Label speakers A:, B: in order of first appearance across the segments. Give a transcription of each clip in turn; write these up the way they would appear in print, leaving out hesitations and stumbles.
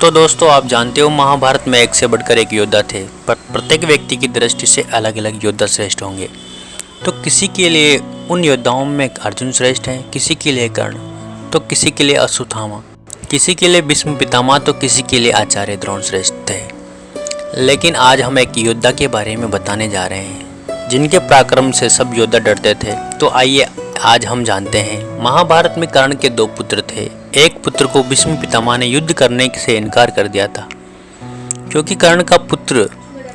A: तो दोस्तों, आप जानते हो महाभारत में एक से बढ़कर एक योद्धा थे, पर प्रत्येक व्यक्ति की दृष्टि से अलग अलग योद्धा श्रेष्ठ होंगे। तो किसी के लिए उन योद्धाओं में अर्जुन श्रेष्ठ है, किसी के लिए कर्ण, तो किसी के लिए अश्वत्थामा, किसी के लिए भीष्म पितामह, तो किसी के लिए आचार्य द्रोण श्रेष्ठ थे। लेकिन आज हम एक योद्धा के बारे में बताने जा रहे हैं जिनके पराक्रम से सब योद्धा डरते थे। तो आइए आज हम जानते हैं। महाभारत में कर्ण के दो पुत्र थे। एक पुत्र को भीष्म पितामह ने युद्ध करने से इनकार कर दिया था, क्योंकि कर्ण का पुत्र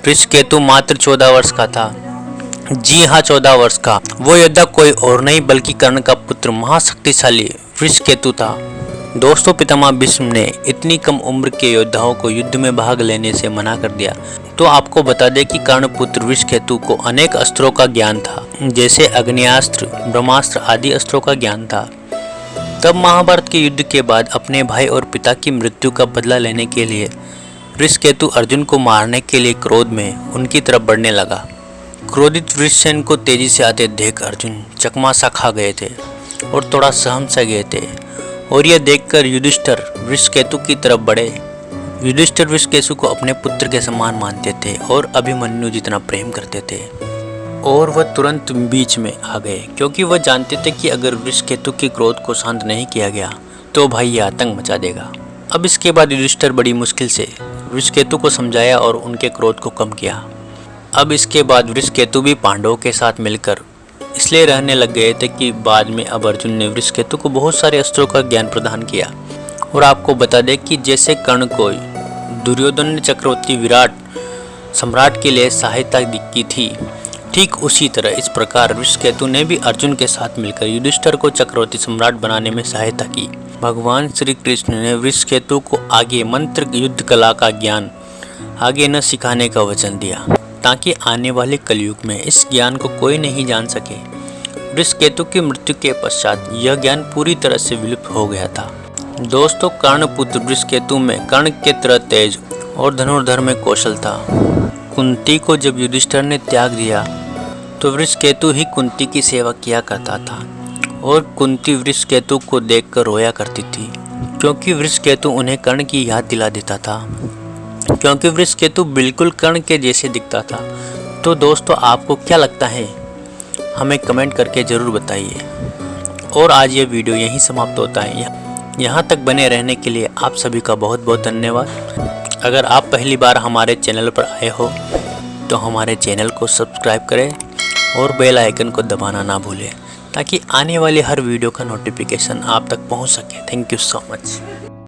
A: ऋषिकेतु मात्र 14 वर्ष का था। जी हाँ, 14 वर्ष का। वो योद्धा कोई और नहीं बल्कि कर्ण का पुत्र महाशक्तिशाली ऋषिकेतु था। दोस्तों, पितामह भीष्म ने इतनी कम उम्र के योद्धाओं को युद्ध में भाग लेने से मना कर दिया। तो आपको बता दें कि कर्ण पुत्र ऋषिकेतु को अनेक अस्त्रों का ज्ञान था, जैसे अग्नियास्त्र, ब्रह्मास्त्र आदि अस्त्रों का ज्ञान था। तब महाभारत के युद्ध के बाद अपने भाई और पिता की मृत्यु का बदला लेने के लिए ऋषिकेतु अर्जुन को मारने के लिए क्रोध में उनकी तरफ बढ़ने लगा। क्रोधित वृषसेन को तेजी से आते देख अर्जुन चकमा सा खा गए थे और थोड़ा सहम सा गए थे, और यह देखकर युधिष्ठिर ऋषिकेतु की तरफ बढ़े। युधिष्ठिर ऋषिकेतु को अपने पुत्र के समान मानते थे और अभिमन्यु जितना प्रेम करते थे, और वह तुरंत बीच में आ गए, क्योंकि वह जानते थे कि अगर ऋषिकेतु के क्रोध को शांत नहीं किया गया तो भाई यह आतंक मचा देगा। अब इसके बाद युधिष्ठिर बड़ी मुश्किल से ऋषिकेतु को समझाया और उनके क्रोध को कम किया। अब इसके बाद ऋषिकेतु भी पांडवों के साथ मिलकर इसलिए रहने लग गए थे कि बाद में अब अर्जुन ने ऋषिकेतु को बहुत सारे अस्त्रों का ज्ञान प्रदान किया। और आपको बता दें कि जैसे कर्ण को दुर्योधन ने चक्रवर्ती विराट सम्राट के लिए सहायता की थी, ठीक उसी तरह इस प्रकार ऋषिकेतु ने भी अर्जुन के साथ मिलकर युधिष्ठिर को चक्रवर्ती सम्राट बनाने में सहायता की। भगवान श्री कृष्ण ने ऋषिकेतु को आगे मंत्र युद्ध कला का ज्ञान आगे न सिखाने का वचन दिया, ताकि आने वाले कलयुग में इस ज्ञान को कोई नहीं जान सके। ऋषिकेतु की मृत्यु के पश्चात यह ज्ञान पूरी तरह से विलुप्त हो गया था। दोस्तों, कर्ण पुत्र ऋषिकेतु में कर्ण के तरह तेज और धनुर्धर में कौशल था। कुंती को जब युधिष्ठिर ने त्याग दिया तो ऋषिकेतु ही कुंती की सेवा किया करता था, और कुंती ऋषिकेतु को देखकर रोया करती थी, क्योंकि ऋषिकेतु उन्हें कर्ण की याद दिला देता था, क्योंकि ऋषिकेतु बिल्कुल कर्ण के जैसे दिखता था। तो दोस्तों, आपको क्या लगता है, हमें कमेंट करके ज़रूर बताइए। और आज ये वीडियो यहीं समाप्त होता है। यहाँ तक बने रहने के लिए आप सभी का बहुत बहुत धन्यवाद। अगर आप पहली बार हमारे चैनल पर आए हो तो हमारे चैनल को सब्सक्राइब करें और बेल आइकन को दबाना ना भूलें, ताकि आने वाली हर वीडियो का नोटिफिकेशन आप तक पहुँच सके। Thank you so much.